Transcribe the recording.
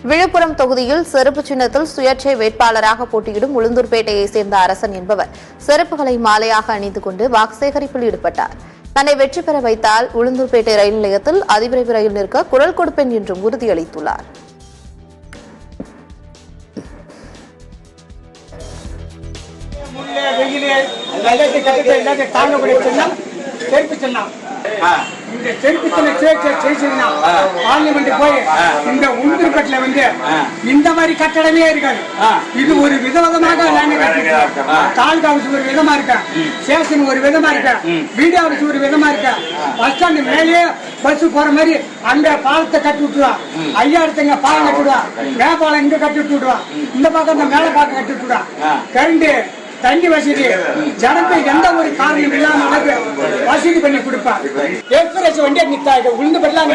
விழுப்புரம் தொகுதியில் செருப்பு சின்னத்தில் சுயேட்சை வேட்பாளராக போட்டியிடும் உளுந்தூர்பேட்டையை சேர்ந்த அரசன் என்பவர் செருப்புகளை மாலையாக அணிந்து கொண்டு வாக்கு சேகரிப்பில் ஈடுபட்டார். தன்னை வெற்றி பெற வைத்தால் உளுந்தூர்பேட்டை ரயில் நிலையத்தில் அதிவிரைவு ரயில் நிற்க குரல் கொடுப்பேன் என்றும் உறுதியளித்துள்ளார். இந்த பார்லிமெண்ட் போய் இந்த உளுந்தூர்பேட்டையில வந்து இந்த மாதிரி கட்டடமே இருக்காது. இது ஒரு விதவிதமாக தாலுகா ஆபீஸ் ஒரு விதமா இருக்க, ஸ்டேஷன் ஒரு விதமா இருக்க, வீடியோ ஆபீஸ் ஒரு விதமா இருக்க, பஸ் ஸ்டாண்டு மேலேயே பஸ் போற மாதிரி அங்க பாலத்தை கட்டி விட்டுருவா, ஐயா இடத்துங்க பாலம் கட்டி விடுவா, மேப்பாலம் இங்க கட்டி விட்டு இந்த பக்கம் மேல பாக்கம் கட்டி விட்டுருவா, கரண்டு தண்ணி வசதி ஜனத்தை எந்த ஒரு காரணம் இல்லாம வசதி பண்ணி கொடுப்பா. எக்ஸ்பிரஸ் வண்டியை நிற்காது உளுந்து பெறலாம்.